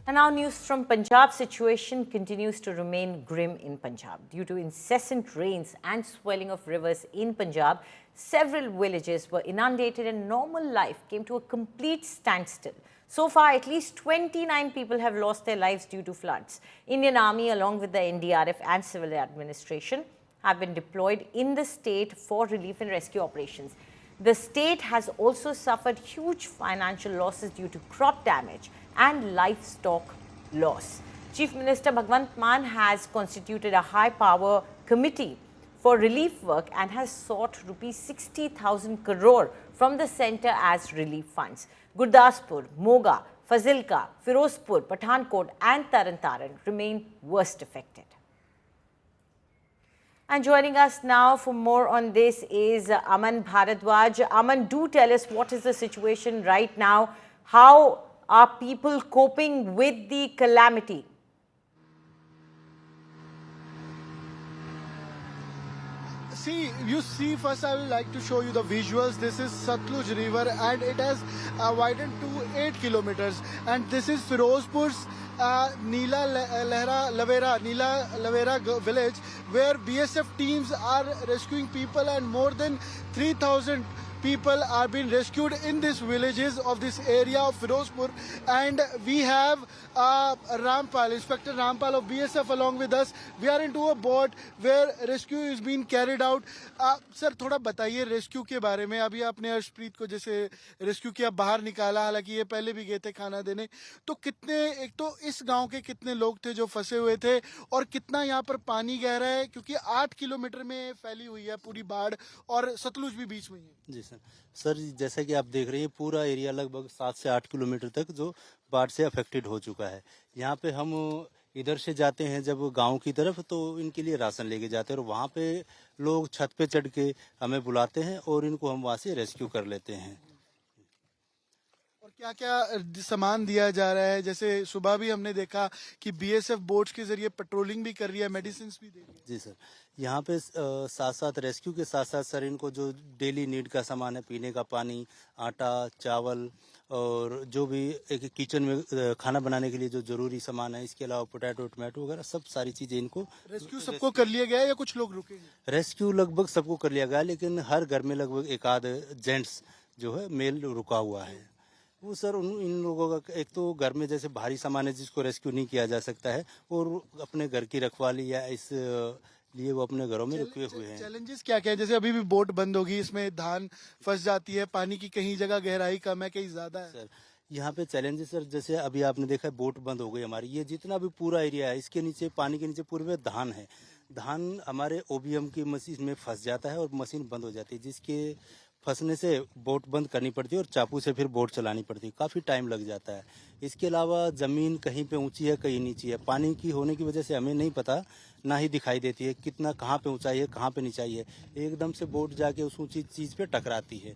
And now news from Punjab. Situation continues to remain grim in Punjab. Due to incessant rains and swelling of rivers in Punjab, several villages were inundated and normal life came to a complete standstill. So far, at least 29 people have lost their lives due to floods. Indian Army, along with the NDRF and civil administration, have been deployed in the state for relief and rescue operations. The state has also suffered huge financial losses due to crop damage and livestock loss. Chief Minister Bhagwant Mann has constituted a high-power committee for relief work and has sought rupees 60,000 crore from the centre as relief funds. Gurdaspur, Moga, Fazilka, Firozpur, Pathankot and Taran remain worst affected. And joining us now for more on this is Aman Bharadwaj. Aman, do tell us what is the situation right now. How are people coping with the calamity? First I would like to show you the visuals. This is Satluj River and it has widened to 8 kilometers. And this is Firozpur's Neela Lavera village, where BSF teams are rescuing people, and more than 3,000 people are being rescued in these villages of this area of Firozpur. And we have Rampal, Inspector Rampal of BSF along with us. We are into a boat where rescue is being carried out. Sir थोड़ा बताइए rescue के बारे में. अभी आपने अर्शप्रीत को जैसे rescue किया, बाहर निकाला, हालांकि ये पहले भी गए थे खाना देने, तो कितने, एक तो इस गांव के कितने लोग थे जो फंसे हुए थे और कितना यहाँ पर पानी गहरा है, क्योंकि 8 किलोमीटर में फैली हुई है पूरी बाढ़ और सतलुज भी बीच में है. जी सर, जैसा कि आप देख रहे हैं पूरा एरिया लगभग 7 से 8 किलोमीटर तक जो बाढ़ से अफेक्टेड हो चुका है. यहाँ पे हम इधर से जाते हैं जब गांव की तरफ तो इनके लिए राशन लेके जाते हैं और वहाँ पे लोग छत पे चढ़ के हमें बुलाते हैं और इनको हम वहाँ से रेस्क्यू कर लेते हैं. और क्या क्या सामान दिया जा रहा है? जैसे सुबह भी हमने देखा कि बीएसएफ बोट्स के जरिए पेट्रोलिंग भी कर रही है, मेडिसिन भी दे रही है. जी सर, यहाँ पे साथ साथ रेस्क्यू के साथ साथ सर इनको जो डेली नीड का सामान है, पीने का पानी, आटा, चावल और जो भी एक किचन में खाना बनाने के लिए जो जरूरी सामान है, इसके अलावा पोटैटो टमाटो वगैरह सब सारी चीजें इनको. रेस्क्यू सबको कर लिया गया है या कुछ लोग रुके हैं? रेस्क्यू लगभग सबको कर लिया गया, लेकिन हर घर में लगभग एक आध जेंट्स जो है मेल रुका हुआ है. वो सर इन लोगों का एक तो घर में जैसे भारी सामान है जिसको रेस्क्यू नहीं किया जा सकता है और अपने घर की रखवाली या इस लिए वो अपने घरों में रुके हुए हैं. चैलेंजेस क्या क्या है? जैसे अभी भी बोट बंद होगी, इसमें धान फंस जाती है, पानी की कहीं जगह गहराई कम है, कहीं ज्यादा है. सर यहाँ पे चैलेंजेस सर जैसे अभी आपने देखा है बोट बंद हो गई हमारी, ये जितना भी पूरा एरिया है इसके नीचे पानी के नीचे पूरे धान है. धान हमारे ओबीएम की मशीन में फंस जाता है और मशीन बंद हो जाती है, जिसके फंसने से बोट बंद करनी पड़ती है और चाकू से फिर बोट चलानी पड़ती है. काफ़ी टाइम लग जाता है. इसके अलावा ज़मीन कहीं पे ऊंची है कहीं नीची है. पानी की होने की वजह से हमें नहीं पता, ना ही दिखाई देती है कितना कहाँ पे ऊंचाई है कहाँ पे नीचाई है. एकदम से बोट जाके उस ऊंची चीज़ पे टकराती है.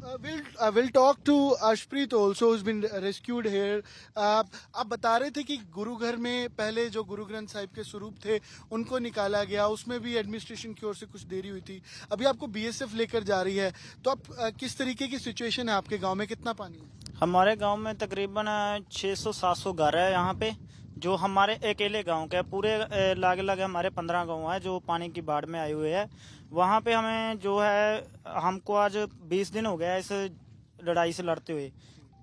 We'll talk to Ashpreet also, who's been rescued here. आप बता रहे थे कि गुरुघर में पहले जो गुरु ग्रंथ साहिब के स्वरूप थे उनको निकाला गया, उसमें भी एडमिनिस्ट्रेशन की ओर से कुछ देरी हुई थी. अभी आपको बीएसएफ लेकर जा रही है, तो आप किस तरीके की सिचुएशन है आपके गांव में? कितना पानी है? हमारे गांव में तकरीबन 600-700 घर है यहाँ पे, जो हमारे अकेले गांव के पूरे लागे हमारे 15 गांव है जो पानी की बाढ़ में आए हुए हैं. वहाँ पे हमें जो है, हमको आज 20 दिन हो गया इस लड़ाई से लड़ते हुए.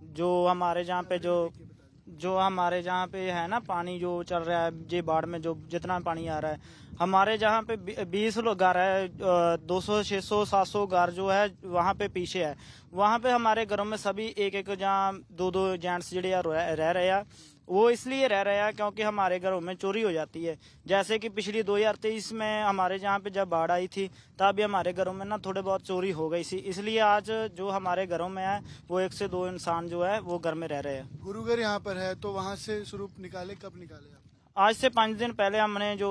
जो हमारे जहाँ पे जो हमारे जहाँ पे है ना पानी जो चल रहा है, ये बाढ़ में जो जितना पानी आ रहा है, हमारे जहाँ पे 20 लोग घर है, 200, 600, 700 घर जो है वहाँ पे पीछे है. वहाँ पे हमारे घरों में सभी एक जहाँ 2-2 जेंट्स जड़े रह रहे हैं. वो इसलिए रह रहे हैं क्योंकि हमारे घरों में चोरी हो जाती है. जैसे कि पिछली 2023 में हमारे जहाँ पे जब बाढ़ आई थी तब हमारे घरों में ना थोड़े बहुत चोरी हो गई थी. इसलिए आज जो हमारे घरों में है वो 1 से 2 इंसान जो है वो घर में रह रहे हैं. गुरुघर यहाँ पर है, तो वहाँ से स्वरूप निकाले, कब निकाले आप? आज से 5 दिन पहले हमने जो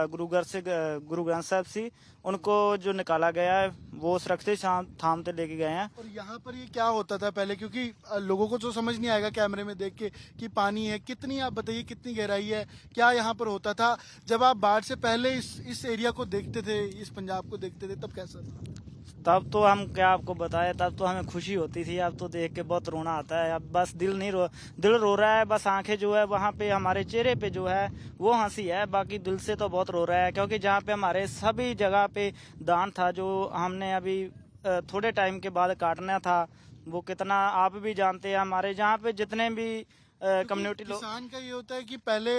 गुरुघर से गुरु ग्रंथ साहब सी उनको जो निकाला गया है वो सुरक्षित थामते लेके गए हैं. और यहाँ पर ये क्या होता था पहले, क्योंकि लोगों को तो समझ नहीं आएगा कैमरे में देख के कि पानी है कितनी, आप बताइए कितनी गहराई है, क्या यहाँ पर होता था जब आप बाढ़ से पहले इस एरिया को देखते थे, इस पंजाब को देखते थे, तब कैसा था? तब तो हम क्या आपको बताएं, तब तो हमें खुशी होती थी। अब तो देख के बहुत रोना आता है। अब बस दिल रो रहा है। बस आंखें जो है वहाँ पे हमारे चेहरे पे जो है वो हंसी है, बाकी दिल से तो बहुत रो रहा है। क्योंकि जहाँ पे हमारे सभी जगह पे धान था जो हमने अभी थोड़े टाइम के बाद काटना था, वो कितना आप भी जानते हैं। हमारे जहाँ पे जितने भी कम्युनिटी लोग, किसान का ये होता है कि पहले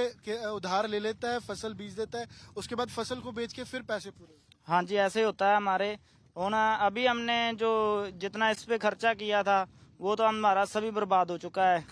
उधार ले लेता है, फसल बीज देता है, उसके बाद फसल को बेच के फिर पैसे पूरे। हाँ जी ऐसे ही होता है हमारे होना। अभी हमने जो जितना इस पे खर्चा किया था वो तो हमारा सभी बर्बाद हो चुका है।